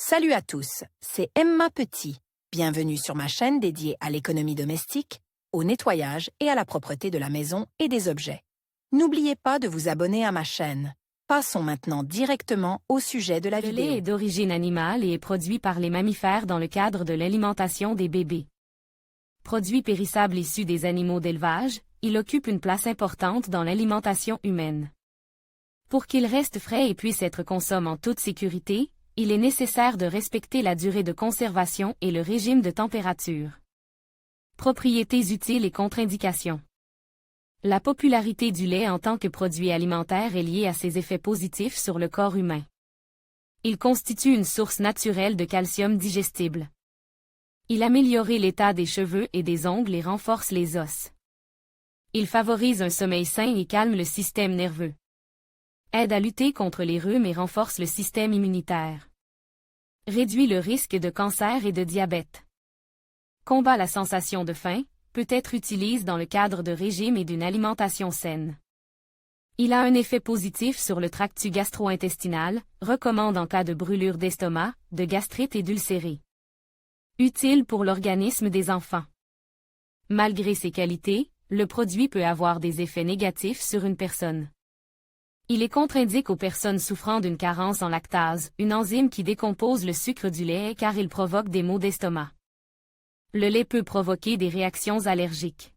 Salut à tous, c'est Emma Petit. Bienvenue sur ma chaîne dédiée à l'économie domestique, au nettoyage et à la propreté de la maison et des objets. N'oubliez pas de vous abonner à ma chaîne. Passons maintenant directement au sujet de la Le vidéo. lait est d'origine animale et est produit par les mammifères dans le cadre de l'alimentation des bébés. Produit périssable issu des animaux d'élevage, il occupe une place importante dans l'alimentation humaine. Pour qu'il reste frais et puisse être consommé en toute sécurité, il est nécessaire de respecter la durée de conservation et le régime de température. Propriétés utiles et contre-indications. La popularité du lait en tant que produit alimentaire est liée à ses effets positifs sur le corps humain. Il constitue une source naturelle de calcium digestible. Il améliore l'état des cheveux et des ongles et renforce les os. Il favorise un sommeil sain et calme le système nerveux. Aide à lutter contre les rhumes et renforce le système immunitaire. Réduit le risque de cancer et de diabète. Combat la sensation de faim, peut être utilisé dans le cadre de régime et d'une alimentation saine. Il a un effet positif sur le tractus gastro-intestinal, recommande en cas de brûlure d'estomac, de gastrite et d'ulcérés. Utile pour l'organisme des enfants. Malgré ses qualités, le produit peut avoir des effets négatifs sur une personne. Il est contre-indiqué aux personnes souffrant d'une carence en lactase, une enzyme qui décompose le sucre du lait car il provoque des maux d'estomac. Le lait peut provoquer des réactions allergiques.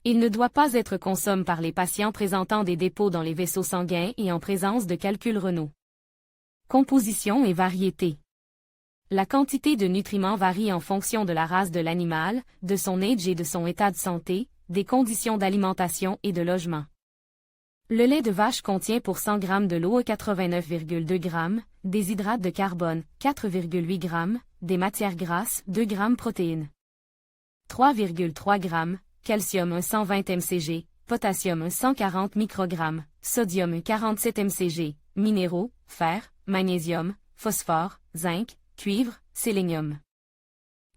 Il ne doit pas être consommé par les patients présentant des dépôts dans les vaisseaux sanguins et en présence de calculs rénaux. Composition et variété. La quantité de nutriments varie en fonction de la race de l'animal, de son âge et de son état de santé, des conditions d'alimentation et de logement. Le lait de vache contient pour 100 g de l'eau 89,2 g, des hydrates de carbone, 4,8 g, des matières grasses, 2 g protéines. 3,3 g, calcium 120 mcg, potassium 140 microgrammes, sodium 47 mcg, minéraux, fer, magnésium, phosphore, zinc, cuivre, sélénium.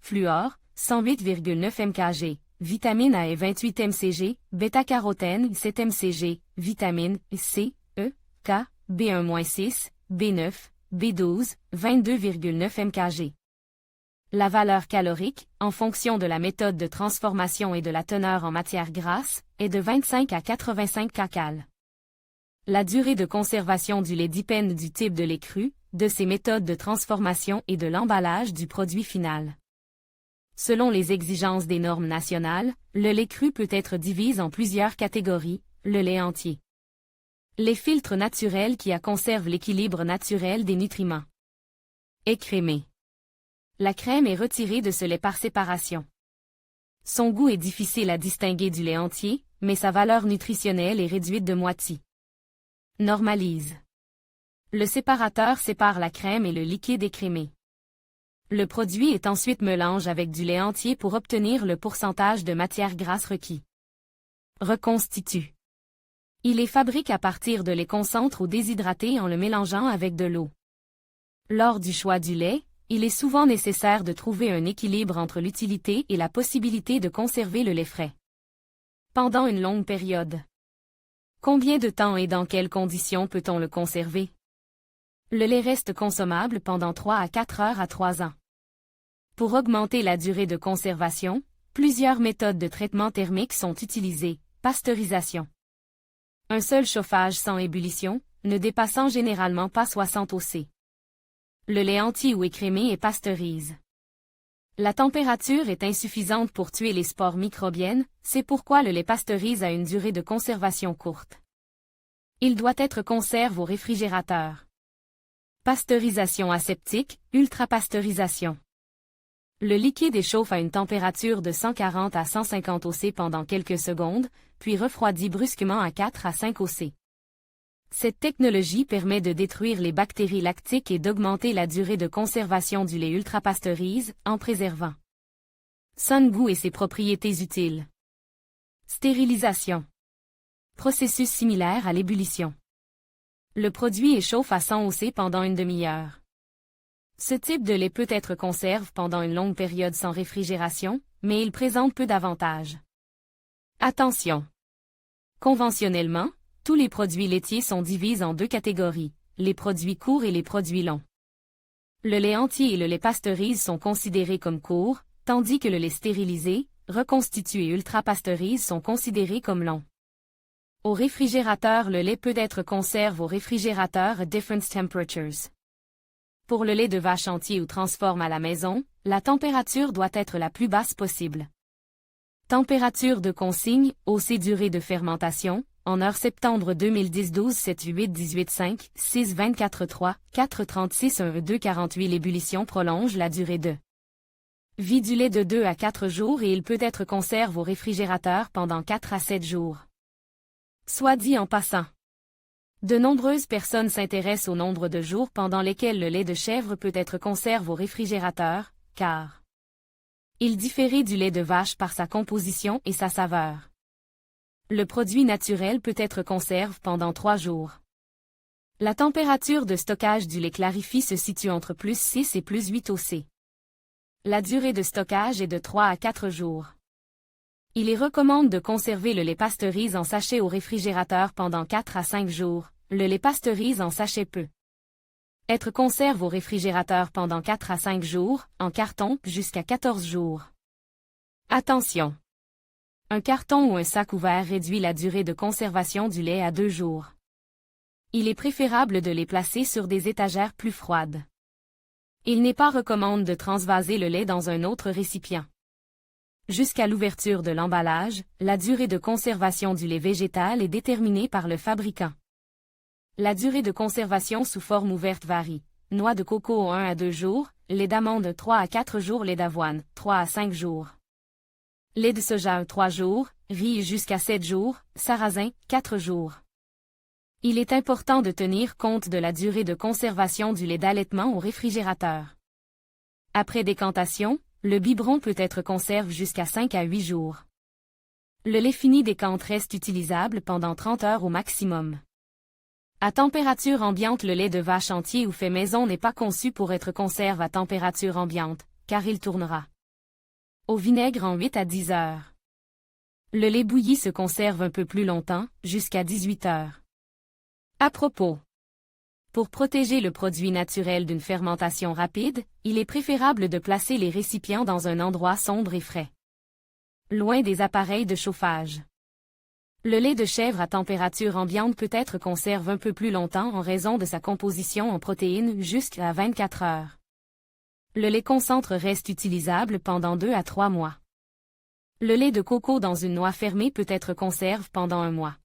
Fluor, 108,9 mkg, vitamine A et 28 mcg, bêta-carotène 7 mcg, vitamine C, E, K, B1-6, B9, B12, 22,9 mkg. La valeur calorique, en fonction de la méthode de transformation et de la teneur en matière grasse, est de 25 à 85 kcal. La durée de conservation du lait dépend du type de lait cru, de ses méthodes de transformation et de l'emballage du produit final. Selon les exigences des normes nationales, le lait cru peut être divisé en plusieurs catégories, le lait entier. Les filtres naturels qui conservent l'équilibre naturel des nutriments. Écrémé. La crème est retirée de ce lait par séparation. Son goût est difficile à distinguer du lait entier, mais sa valeur nutritionnelle est réduite de moitié. Normalise. Le séparateur sépare la crème et le liquide écrémé. Le produit est ensuite mélangé avec du lait entier pour obtenir le pourcentage de matière grasse requis. Reconstitue. Il est fabriqué à partir de lait concentré ou déshydraté en le mélangeant avec de l'eau. Lors du choix du lait, il est souvent nécessaire de trouver un équilibre entre l'utilité et la possibilité de conserver le lait frais. Pendant une longue période. Combien de temps et dans quelles conditions peut-on le conserver? Le lait reste consommable pendant 3 à 4 heures à 3 ans. Pour augmenter la durée de conservation, plusieurs méthodes de traitement thermique sont utilisées, pasteurisation. Un seul chauffage sans ébullition, ne dépassant généralement pas 60 oC. Le lait entier ou écrémé est pasteurise. La température est insuffisante pour tuer les spores microbiennes, c'est pourquoi le lait pasteurise a une durée de conservation courte. Il doit être conservé au réfrigérateur. Pasteurisation aseptique, ultrapasteurisation. Le liquide échauffe à une température de 140 à 150 oC pendant quelques secondes, puis refroidit brusquement à 4 à 5 oC. Cette technologie permet de détruire les bactéries lactiques et d'augmenter la durée de conservation du lait ultrapasteurise, en préservant son goût et ses propriétés utiles. Stérilisation. Processus similaire à l'ébullition. Le produit échauffe à 100 oC pendant une demi-heure. Ce type de lait peut être conservé pendant une longue période sans réfrigération, mais il présente peu d'avantages. Attention! Conventionnellement, tous les produits laitiers sont divisés en deux catégories, les produits courts et les produits longs. Le lait entier et le lait pasteurise sont considérés comme courts, tandis que le lait stérilisé, reconstitué et ultra-pasteurise sont considérés comme longs. Au réfrigérateur, le lait peut être conservé au réfrigérateur à different temperatures. Pour le lait de vache entier ou transforme à la maison, la température doit être la plus basse possible. Température de consigne, OC durée de fermentation, en heure septembre 2010 12 7 8 18 5 6 24 3 4 36 1 2 48 L'ébullition prolonge la durée de vie du lait de 2 à 4 jours et il peut être conservé au réfrigérateur pendant 4 à 7 jours. Soit dit en passant. De nombreuses personnes s'intéressent au nombre de jours pendant lesquels le lait de chèvre peut être conservé au réfrigérateur, car il différait du lait de vache par sa composition et sa saveur. Le produit naturel peut être conservé pendant 3 jours. La température de stockage du lait clarifié se situe entre +6 et +8 oC. La durée de stockage est de 3 à 4 jours. Il est recommande de conserver le lait pasteurise en sachet au réfrigérateur pendant 4 à 5 jours. Le lait pasteurise en sachet peut être conservé au réfrigérateur pendant 4 à 5 jours, en carton jusqu'à 14 jours. Attention! Un carton ou un sac ouvert réduit la durée de conservation du lait à 2 jours. Il est préférable de les placer sur des étagères plus froides. Il n'est pas recommandé de transvaser le lait dans un autre récipient. Jusqu'à l'ouverture de l'emballage, la durée de conservation du lait végétal est déterminée par le fabricant. La durée de conservation sous forme ouverte varie. Noix de coco 1 à 2 jours, lait d'amande 3 à 4 jours, lait d'avoine 3 à 5 jours. Lait de soja 3 jours, riz jusqu'à 7 jours, sarrasin 4 jours. Il est important de tenir compte de la durée de conservation du lait d'allaitement au réfrigérateur. Après décantation, le biberon peut être conservé jusqu'à 5 à 8 jours. Le lait fini décante reste utilisable pendant 30 heures au maximum. À température ambiante, le lait de vache entier ou fait maison n'est pas conçu pour être conservé à température ambiante, car il tournera au vinaigre en 8 à 10 heures. Le lait bouilli se conserve un peu plus longtemps, jusqu'à 18 heures. À propos, pour protéger le produit naturel d'une fermentation rapide, il est préférable de placer les récipients dans un endroit sombre et frais, loin des appareils de chauffage. Le lait de chèvre à température ambiante peut être conservé un peu plus longtemps en raison de sa composition en protéines jusqu'à 24 heures. Le lait concentre reste utilisable pendant 2 à 3 mois. Le lait de coco dans une noix fermée peut être conservé pendant 1 mois.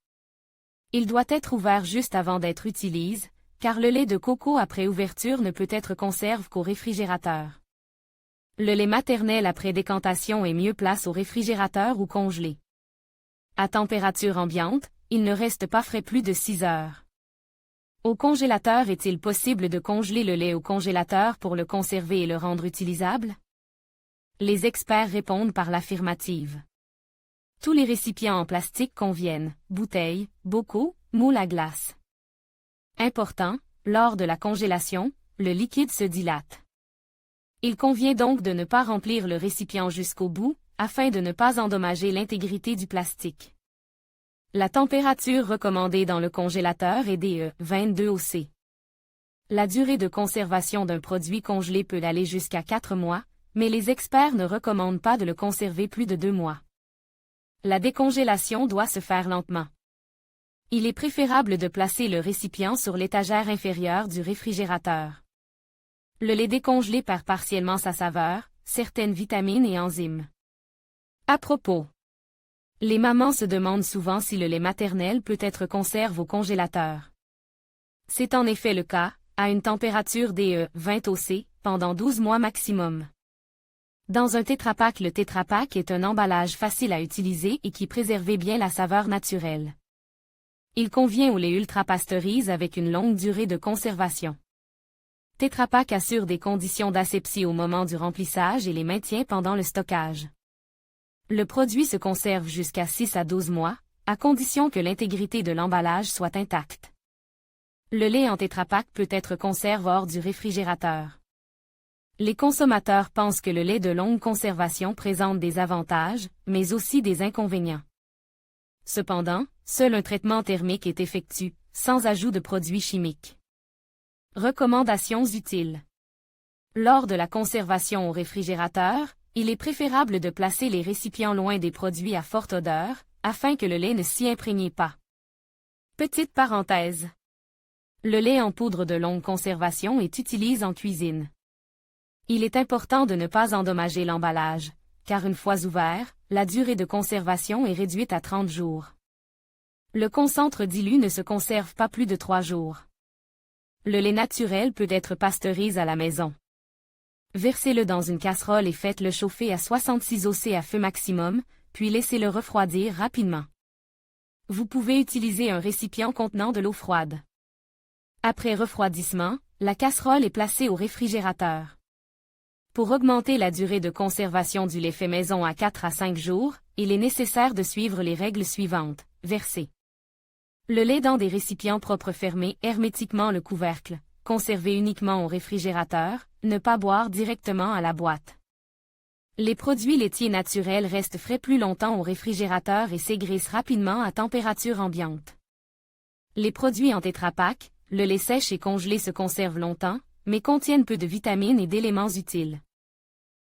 Il doit être ouvert juste avant d'être utilisé, car le lait de coco après ouverture ne peut être conservé qu'au réfrigérateur. Le lait maternel après décantation est mieux placé au réfrigérateur ou congelé. À température ambiante, il ne reste pas frais plus de 6 heures. Au congélateur, est-il possible de congeler le lait au congélateur pour le conserver et le rendre utilisable? Les experts répondent par l'affirmative. Tous les récipients en plastique conviennent, bouteilles, bocaux, moules à glace. Important, lors de la congélation, le liquide se dilate. Il convient donc de ne pas remplir le récipient jusqu'au bout, afin de ne pas endommager l'intégrité du plastique. La température recommandée dans le congélateur est des 22 oC. La durée de conservation d'un produit congelé peut aller jusqu'à 4 mois, mais les experts ne recommandent pas de le conserver plus de 2 mois. La décongélation doit se faire lentement. Il est préférable de placer le récipient sur l'étagère inférieure du réfrigérateur. Le lait décongelé perd partiellement sa saveur, certaines vitamines et enzymes. À propos, les mamans se demandent souvent si le lait maternel peut être conservé au congélateur. C'est en effet le cas, à une température des 20 oC, pendant 12 mois maximum. Dans un tétrapack, le tétrapack est un emballage facile à utiliser et qui préserve bien la saveur naturelle. Il convient au lait ultra-pasteurise avec une longue durée de conservation. Tétrapack assure des conditions d'asepsie au moment du remplissage et les maintient pendant le stockage. Le produit se conserve jusqu'à 6 à 12 mois, à condition que l'intégrité de l'emballage soit intacte. Le lait en tétrapack peut être conservé hors du réfrigérateur. Les consommateurs pensent que le lait de longue conservation présente des avantages, mais aussi des inconvénients. Cependant, seul un traitement thermique est effectué, sans ajout de produits chimiques. Recommandations utiles. Lors de la conservation au réfrigérateur, il est préférable de placer les récipients loin des produits à forte odeur, afin que le lait ne s'y imprègne pas. Petite parenthèse. Le lait en poudre de longue conservation est utilisé en cuisine. Il est important de ne pas endommager l'emballage, car une fois ouvert, la durée de conservation est réduite à 30 jours. Le concentre dilu ne se conserve pas plus de 3 jours. Le lait naturel peut être pasteurisé à la maison. Versez-le dans une casserole et faites-le chauffer à 66 oC à feu maximum, puis laissez-le refroidir rapidement. Vous pouvez utiliser un récipient contenant de l'eau froide. Après refroidissement, la casserole est placée au réfrigérateur. Pour augmenter la durée de conservation du lait fait maison à 4 à 5 jours, il est nécessaire de suivre les règles suivantes. Verser le lait dans des récipients propres, fermer hermétiquement le couvercle, conserver uniquement au réfrigérateur, ne pas boire directement à la boîte. Les produits laitiers naturels restent frais plus longtemps au réfrigérateur et s'aigrissent rapidement à température ambiante. Les produits en Tetra Pak, le lait sèche et congelé se conservent longtemps, mais contiennent peu de vitamines et d'éléments utiles.